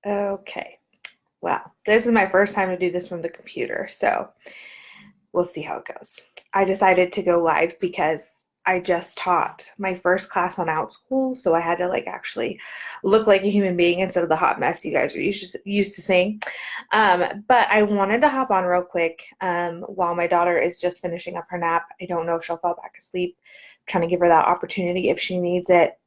Okay, well, this is my first time to do this from the computer, so we'll see how it goes. I decided to go live because I just taught my first class on Outschool, so I had to like actually look like a human being instead of the hot mess you guys are used to seeing. But I wanted to hop on real quick while my daughter is just finishing up her nap. I don't know if she'll fall back asleep, kind of give her that opportunity if she needs it.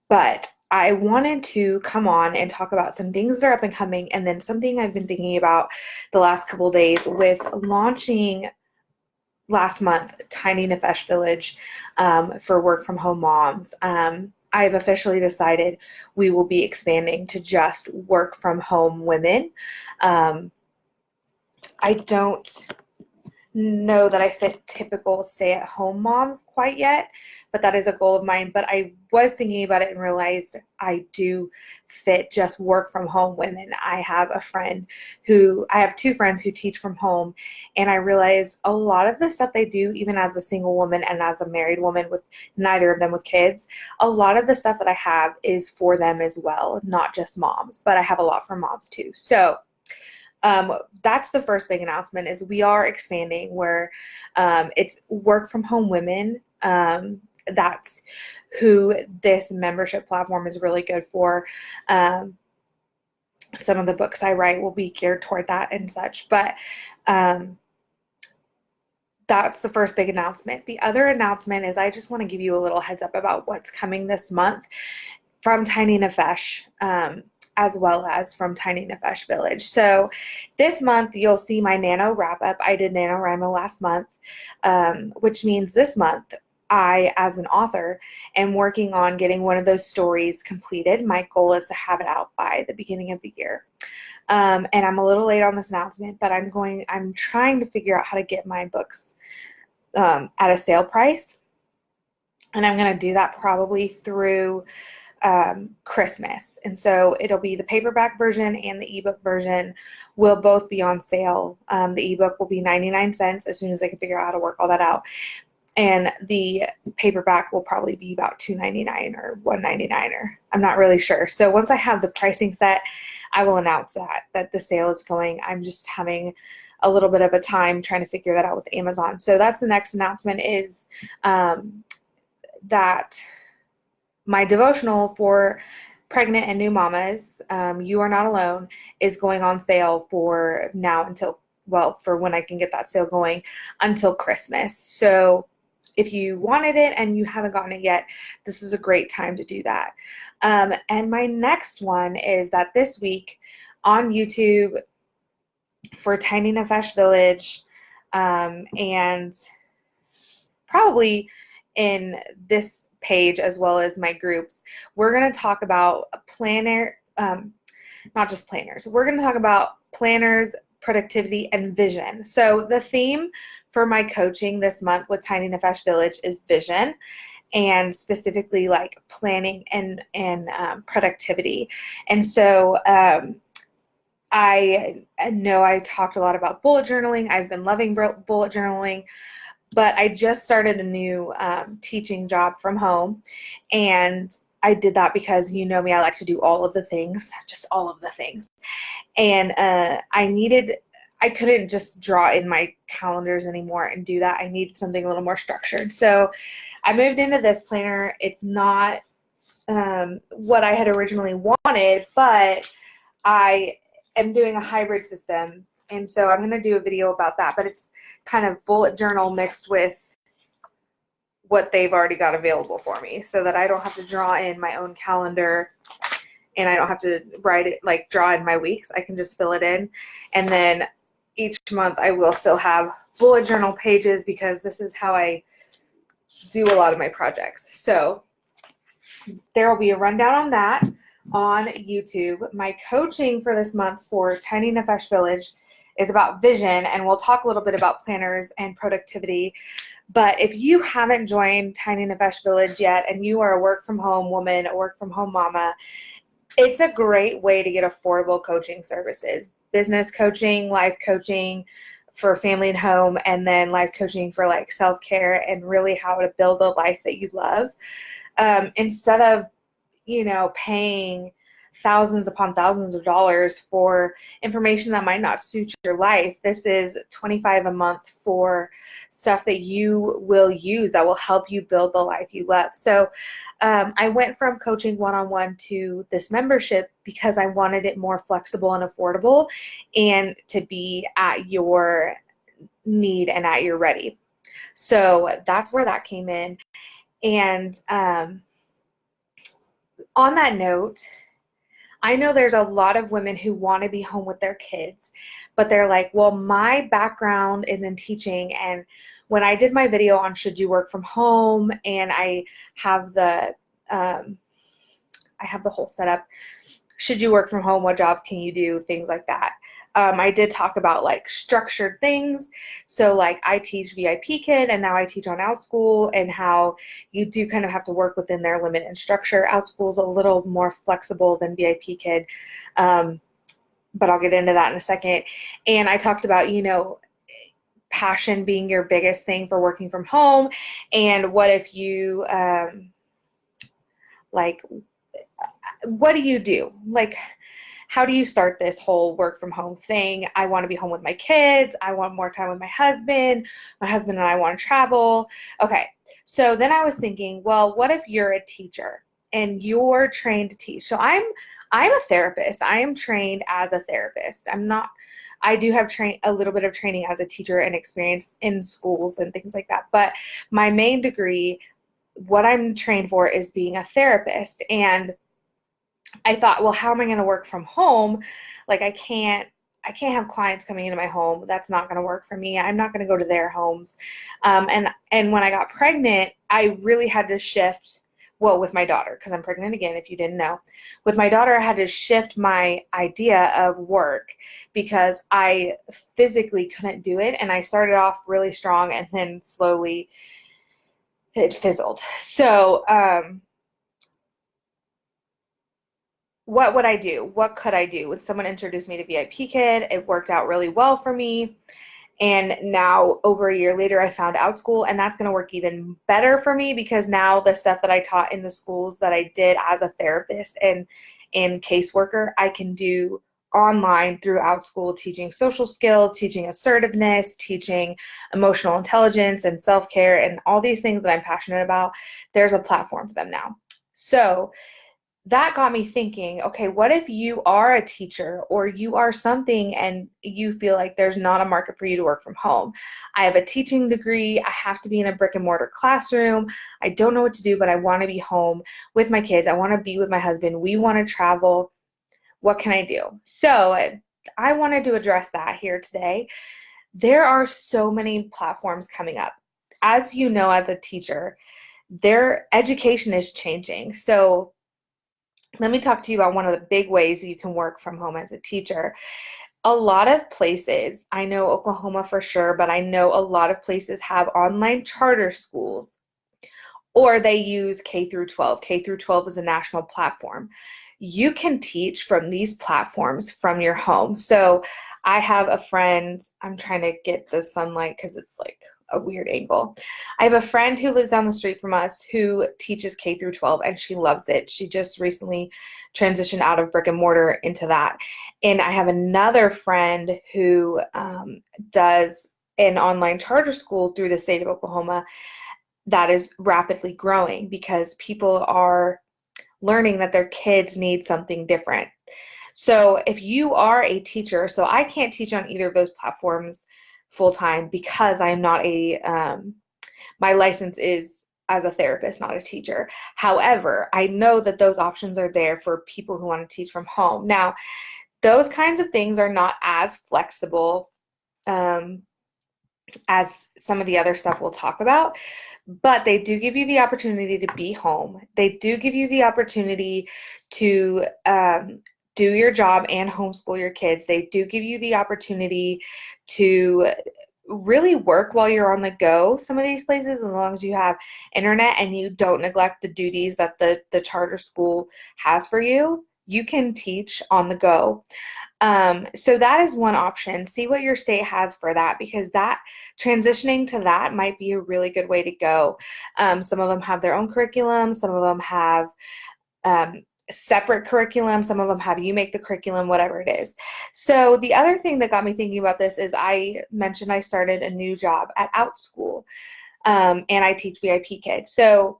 But I wanted to come on and talk about some things that are up and coming, and then something I've been thinking about the last couple days with launching last month Tiny Nephesh Village for work from home moms. I've officially decided we will be expanding to just work from home women. I don't know that I fit typical stay-at-home moms quite yet, but that is a goal of mine. But I was thinking about it and realized I do fit just work from home women. I have two friends who teach from home, and I realized a lot of the stuff they do, even as a single woman and as a married woman with neither of them with kids, a lot of the stuff that I have is for them as well, not just moms, but I have a lot for moms too. So that's the first big announcement is we are expanding where it's work from home women. That's who this membership platform is really good for. Some of the books I write will be geared toward that and such, but that's the first big announcement. The other announcement is I just want to give you a little heads up about what's coming this month from Tiny Nephesh. As well as from Tiny Nephesh Village. So this month you'll see my Nano wrap-up. I did NaNoWriMo last month, which means this month I, as an author, am working on getting one of those stories completed. My goal is to have it out by the beginning of the year. And I'm a little late on this announcement, but I'm trying to figure out how to get my books at a sale price. And I'm going to do that probably through Christmas. And so it'll be the paperback version and the ebook version will both be on sale. The ebook will be 99 cents as soon as I can figure out how to work all that out. And the paperback will probably be about $2.99 or $1.99, or I'm not really sure. So once I have the pricing set, I will announce that the sale is going. I'm just having a little bit of a time trying to figure that out with Amazon. So that's the next announcement is that my devotional for pregnant and new mamas, You Are Not Alone, is going on sale for now until, well, for when I can get that sale going until Christmas. So if you wanted it and you haven't gotten it yet, this is a great time to do that. And my next one is that this week on YouTube for Tiny Nephesh Village, and probably in this page as well as my groups, we're going to talk about not just planners. We're going to talk about planners, productivity, and vision. So the theme for my coaching this month with Tiny Nephesh Village is vision, and specifically like planning and productivity. And so I know I talked a lot about bullet journaling. I've been loving bullet journaling. But I just started a new teaching job from home, and I did that because you know me, I like to do all of the things, just all of the things. And I couldn't just draw in my calendars anymore and do that. I needed something a little more structured. So I moved into this planner. It's not what I had originally wanted, but I am doing a hybrid system. And so I'm going to do a video about that, but it's kind of bullet journal mixed with what they've already got available for me so that I don't have to draw in my own calendar and I don't have to write it, like draw in my weeks. I can just fill it in. And then each month I will still have bullet journal pages because this is how I do a lot of my projects. So there will be a rundown on that on YouTube. My coaching for this month for Tiny Nephesh Village is about vision, and we'll talk a little bit about planners and productivity. But if you haven't joined Tiny Nephesh Village yet and you are a work from home woman, a work from home mama, it's a great way to get affordable coaching services. Business coaching, life coaching for family and home, and then life coaching for like self-care and really how to build a life that you love. Instead of, paying thousands upon thousands of dollars for information that might not suit your life. This is $25 a month for stuff that you will use that will help you build the life you love. So I went from coaching one-on-one to this membership because I wanted it more flexible and affordable and to be at your need and at your ready. So that's where that came in. And on that note, I know there's a lot of women who want to be home with their kids, but they're like, well, my background is in teaching. And when I did my video on should you work from home, and I have the whole setup, should you work from home, what jobs can you do, things like that. I did talk about like structured things. So like I teach VIPKid and now I teach on Outschool, and how you do kind of have to work within their limit and structure. Outschool is a little more flexible than VIPKid, but I'll get into that in a second. And I talked about, passion being your biggest thing for working from home. And what if you, what do you do? Like, how do you start this whole work from home thing? I want to be home with my kids. I want more time with my husband. My husband and I want to travel. Okay. So then I was thinking, well, what if you're a teacher and you're trained to teach? So I'm a therapist. I am trained as a therapist. I do have a little bit of training as a teacher and experience in schools and things like that. But my main degree, what I'm trained for, is being a therapist. And I thought, well, how am I going to work from home? Like I can't have clients coming into my home. That's not going to work for me. I'm not going to go to their homes. And when I got pregnant, I really had to shift, well, with my daughter, because I'm pregnant again, if you didn't know. With my daughter, I had to shift my idea of work because I physically couldn't do it. And I started off really strong and then slowly it fizzled. So, what would I do? What could I do? When someone introduced me to VIPKid, it worked out really well for me. And now, over a year later, I found Outschool, and that's going to work even better for me because now the stuff that I taught in the schools that I did as a therapist and caseworker, I can do online through Outschool, teaching social skills, teaching assertiveness, teaching emotional intelligence and self-care, and all these things that I'm passionate about. There's a platform for them now. So that got me thinking, okay, what if you are a teacher or you are something and you feel like there's not a market for you to work from home? I have a teaching degree. I have to be in a brick and mortar classroom. I don't know what to do, but I want to be home with my kids. I want to be with my husband. We want to travel. What can I do? So I wanted to address that here today. There are so many platforms coming up. As you know, as a teacher, their education is changing. So let me talk to you about one of the big ways you can work from home as a teacher. A lot of places, I know Oklahoma for sure, but I know a lot of places have online charter schools, or they use K through 12. K through 12 is a national platform. You can teach from these platforms from your home. So I have a friend, I'm trying to get the sunlight because it's like a weird angle. I have a friend who lives down the street from us who teaches K through 12 and she loves it. She just recently transitioned out of brick and mortar into that. And I have another friend who does an online charter school through the state of Oklahoma that is rapidly growing because people are learning that their kids need something different. So if you are a teacher, so I can't teach on either of those platforms full-time because I'm not my license is as a therapist, not a teacher. However, I know that those options are there for people who want to teach from home. Now, those kinds of things are not as flexible as some of the other stuff we'll talk about, but they do give you the opportunity to be home. They do give you the opportunity to do your job and homeschool your kids. They do give you the opportunity to really work while you're on the go. Some of these places, as long as you have internet and you don't neglect the duties that the charter school has for you, you can teach on the go. So that is one option. See what your state has for that, because that transitioning to that might be a really good way to go. Some of them have their own curriculum. Some of them have separate curriculum. Some of them have you make the curriculum, whatever it is. So the other thing that got me thinking about this is I mentioned I started a new job at Outschool, and I teach VIPKid. So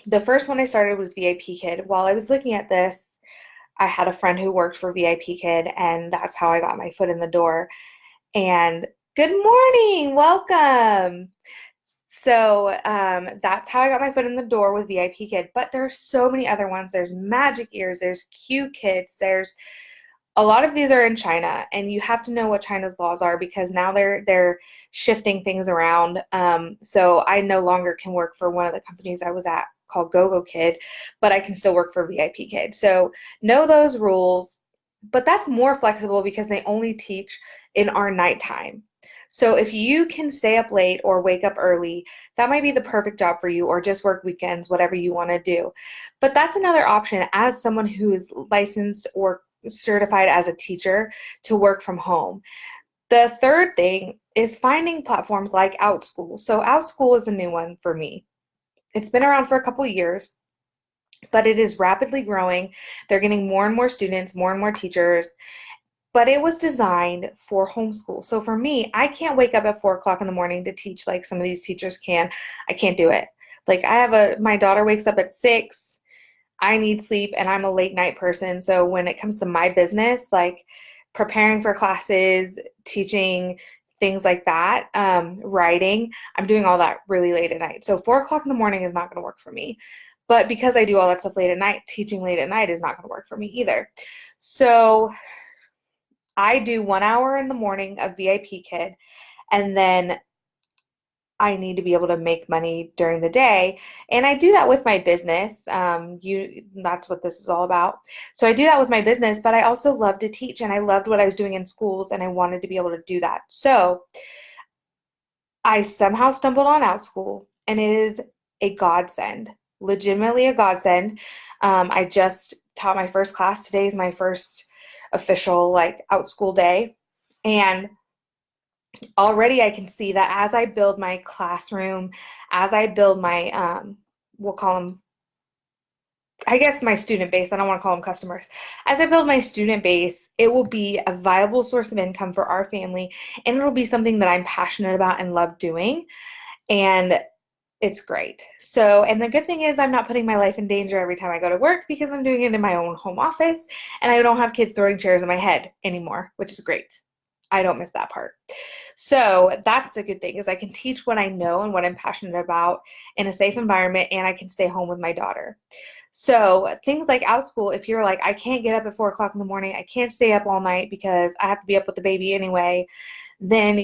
the first one I started was VIPKid. While I was looking at this, I had a friend who worked for VIPKid, and that's how I got my foot in the door. And good morning, welcome. So that's how I got my foot in the door with VIPKid. But there's so many other ones. There's Magic Ears, there's Q Kids, there's a lot of these are in China, and you have to know what China's laws are because now they're shifting things around. So I no longer can work for one of the companies I was at called GoGoKid, but I can still work for VIPKid. So know those rules, but that's more flexible because they only teach in our nighttime. So if you can stay up late or wake up early, that might be the perfect job for you, or just work weekends, whatever you want to do. But that's another option as someone who is licensed or certified as a teacher to work from home. The third thing is finding platforms like Outschool. So Outschool is a new one for me. It's been around for a couple years, but it is rapidly growing. They're getting more and more students, more and more teachers, but it was designed for homeschool. So for me, I can't wake up at 4 o'clock in the morning to teach like some of these teachers can. I can't do it. Like my daughter wakes up at 6. I need sleep, and I'm a late night person. So when it comes to my business, like preparing for classes, teaching, things like that, writing, I'm doing all that really late at night. So 4 o'clock in the morning is not going to work for me. But because I do all that stuff late at night, teaching late at night is not going to work for me either. So I do 1 hour in the morning of VIPKid, and then I need to be able to make money during the day. And I do that with my business. That's what this is all about. So I do that with my business, but I also love to teach, and I loved what I was doing in schools, and I wanted to be able to do that. So I somehow stumbled on Outschool, and it is a godsend, legitimately a godsend. I just taught my first class. Today is my first official like Outschool day. And already I can see that as I build my classroom, as I build my, we'll call them, I guess my student base, I don't want to call them customers. As I build my student base, it will be a viable source of income for our family, and it'll be something that I'm passionate about and love doing, and it's great. So, and the good thing is I'm not putting my life in danger every time I go to work because I'm doing it in my own home office, and I don't have kids throwing chairs in my head anymore, which is great. I don't miss that part. So that's the good thing is I can teach what I know and what I'm passionate about in a safe environment, and I can stay home with my daughter. So things like Outschool, if you're like, I can't get up at 4 o'clock in the morning, I can't stay up all night because I have to be up with the baby anyway, then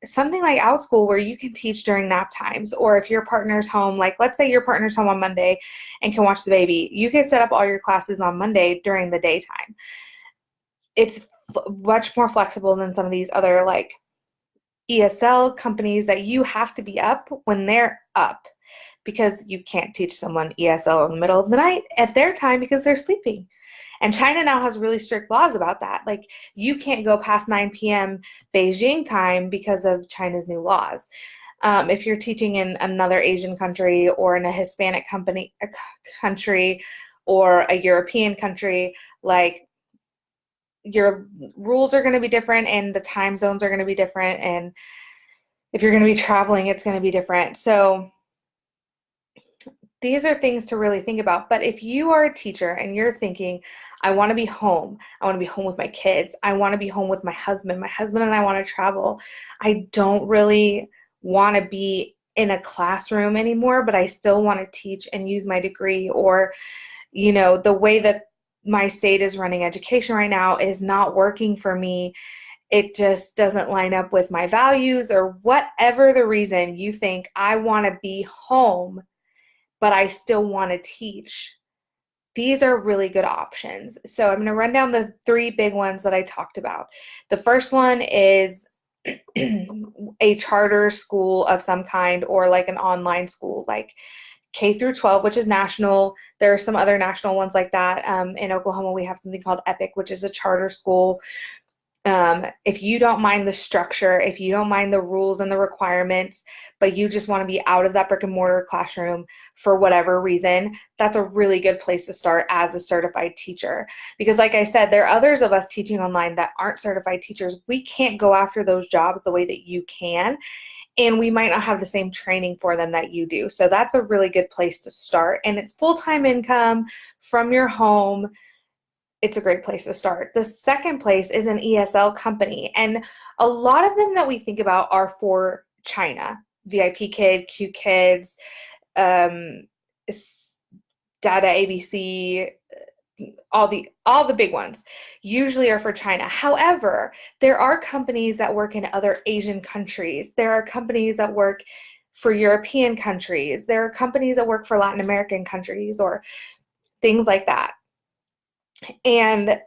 something like Outschool where you can teach during nap times, or if your partner's home, like let's say your partner's home on Monday and can watch the baby, you can set up all your classes on Monday during the daytime. It's much more flexible than some of these other like ESL companies that you have to be up when they're up, because you can't teach someone ESL in the middle of the night at their time because they're sleeping. And China now has really strict laws about that. Like you can't go past 9 p.m. Beijing time because of China's new laws. If you're teaching in another Asian country or in a Hispanic country or a European country, like your rules are going to be different and the time zones are going to be different. And if you're going to be traveling, it's going to be different. So these are things to really think about. But if you are a teacher and you're thinking, I want to be home, I want to be home with my kids, I want to be home with my husband and I want to travel, I don't really want to be in a classroom anymore, but I still want to teach and use my degree, or, the way that my state is running education right now is not working for me. It just doesn't line up with my values, or whatever the reason you think, I want to be home, but I still want to teach. These are really good options. So I'm going to run down the 3 big ones that I talked about. The first one is a charter school of some kind, or like an online school, like K through 12, which is national. There are some other national ones like that. In Oklahoma, we have something called EPIC, which is a charter school. If you don't mind the structure, if you don't mind the rules and the requirements, but you just want to be out of that brick and mortar classroom for whatever reason, that's a really good place to start as a certified teacher. Because like I said, there are others of us teaching online that aren't certified teachers. We can't go after those jobs the way that you can, and we might not have the same training for them that you do. So that's a really good place to start. And it's full-time income from your home. It's a great place to start. The second place is an ESL company. And a lot of them that we think about are for China. VIPKid, Q Kids, Data ABC, all the big ones usually are for China. However, there are companies that work in other Asian countries. There are companies that work for European countries. There are companies that work for Latin American countries or things like that. And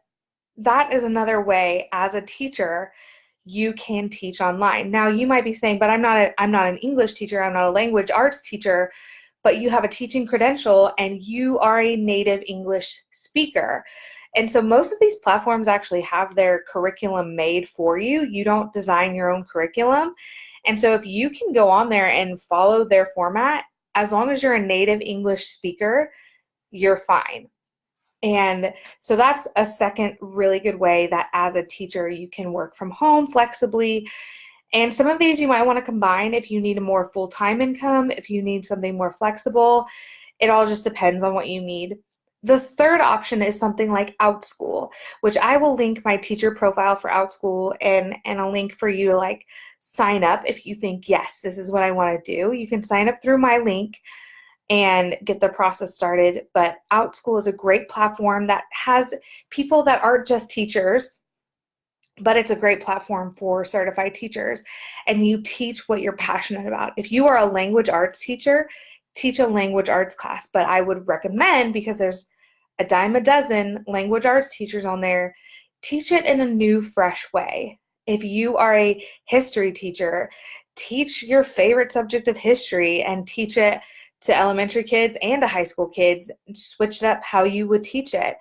that is another way as a teacher you can teach online. Now you might be saying, but I'm not an English teacher, I'm not a language arts teacher, but you have a teaching credential and you are a native English speaker. And so most of these platforms actually have their curriculum made for you. You don't design your own curriculum. And so if you can go on there and follow their format, as long as you're a native English speaker, you're fine. And so that's a second really good way that as a teacher you can work from home flexibly. And some of these you might want to combine if you need a more full-time income, if you need something more flexible. It all just depends on what you need. The third option is something like Outschool, which I will link my teacher profile for Outschool and a link for you to like sign up if you think, yes, this is what I want to do. You can sign up through my link and get the process started. But Outschool is a great platform that has people that aren't just teachers, but it's a great platform for certified teachers. And you teach what you're passionate about. If you are a language arts teacher, teach a language arts class. But I would recommend, because there's a dime a dozen language arts teachers on there, teach it in a new, fresh way. If you are a history teacher, teach your favorite subject of history and teach it to elementary kids and to high school kids. Switch it up how you would teach it.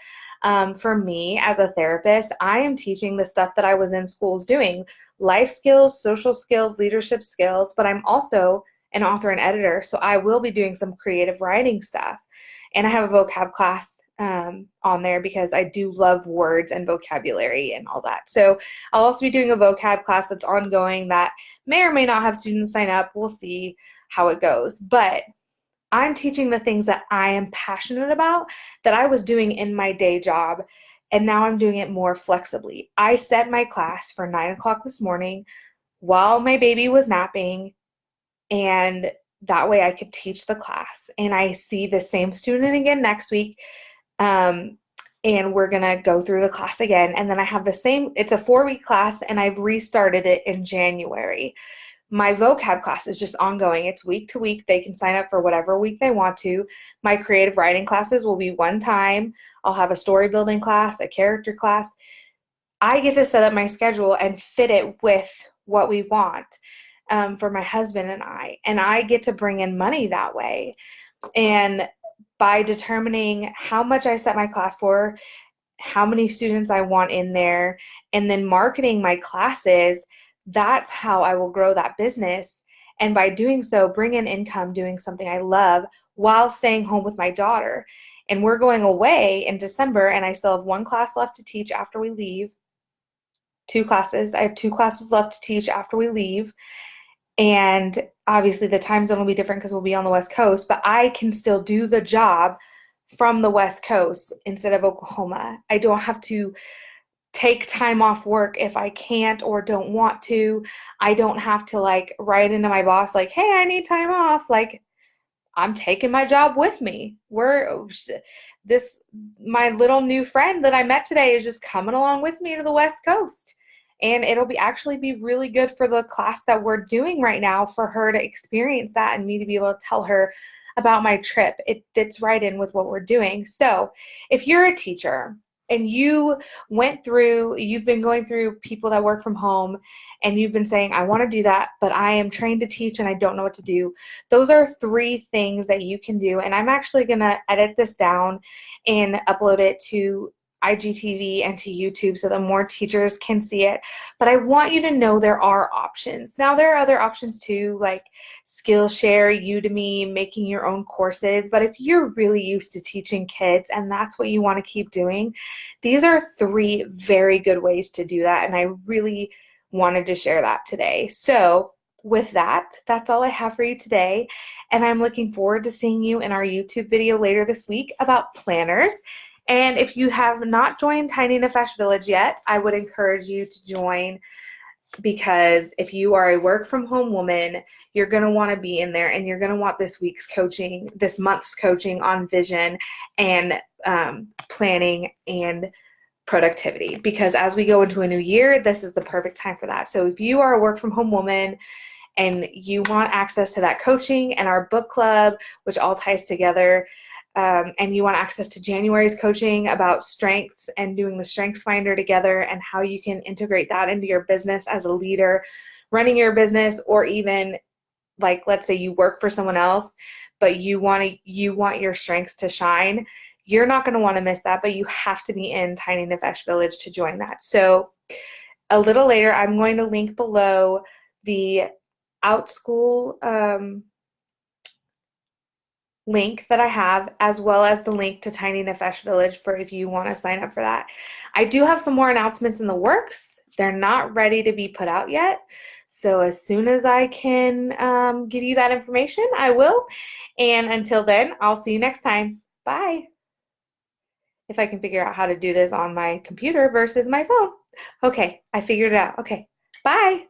For me as a therapist, I am teaching the stuff that I was in schools doing: life skills, social skills, leadership skills, but I'm also an author and editor, so I will be doing some creative writing stuff. And I have a vocab class on there because I do love words and vocabulary and all that. So I'll also be doing a vocab class that's ongoing that may or may not have students sign up. We'll see how it goes. But I'm teaching the things that I am passionate about that I was doing in my day job, and now I'm doing it more flexibly. I set my class for 9 o'clock this morning while my baby was napping, and that way I could teach the class. And I see the same student again next week, and we're going to go through the class again. And then I have it's a 4-week class, and I've restarted it in January. My vocab class is just ongoing. It's week to week. They can sign up for whatever week they want to. My creative writing classes will be one time. I'll have a story building class, a character class. I get to set up my schedule and fit it with what we want for my husband and I get to bring in money that way. And by determining how much I set my class for, how many students I want in there, and then marketing my classes, that's how I will grow that business. And by doing so, bring in income doing something I love while staying home with my daughter. And we're going away in December, and I still have 1 class left to teach after we leave. 2 classes. I have 2 classes left to teach after we leave. And obviously the time zone will be different because we'll be on the West Coast, but I can still do the job from the West Coast instead of Oklahoma. I don't have to take time off work if I can't or don't want to. I don't have to like write into my boss like, hey, I need time off. Like, I'm taking my job with me. My little new friend that I met today is just coming along with me to the West Coast. And it'll actually be really good for the class that we're doing right now for her to experience that and me to be able to tell her about my trip. It fits right in with what we're doing. So if you're a teacher and you've been going through people that work from home and you've been saying, I want to do that, but I am trained to teach and I don't know what to do. Those are 3 things that you can do. And I'm actually going to edit this down and upload it to IGTV and to YouTube so that more teachers can see it. But I want you to know there are options. Now, there are other options too, like Skillshare, Udemy, making your own courses. But if you're really used to teaching kids and that's what you want to keep doing, these are 3 very good ways to do that. And I really wanted to share that today. So with that, that's all I have for you today. And I'm looking forward to seeing you in our YouTube video later this week about planners. And if you have not joined Tiny Nephesh Village yet, I would encourage you to join, because if you are a work from home woman, you're going to want to be in there, and you're going to want this month's coaching on vision and planning and productivity, because as we go into a new year, this is the perfect time for that. So if you are a work from home woman and you want access to that coaching and our book club, which all ties together, and you want access to January's coaching about strengths and doing the Strengths Finder together and how you can integrate that into your business as a leader, running your business, or even, like, let's say you work for someone else, but you want your strengths to shine, you're not going to want to miss that, but you have to be in Tiny Nephesh Village to join that. So a little later, I'm going to link below the Outschool link that I have, as well as the link to Tiny Nephesh Village for if you want to sign up for that. I do have some more announcements in the works. They're not ready to be put out yet. So as soon as I can give you that information, I will. And until then, I'll see you next time. Bye. If I can figure out how to do this on my computer versus my phone. Okay, I figured it out. Okay, bye.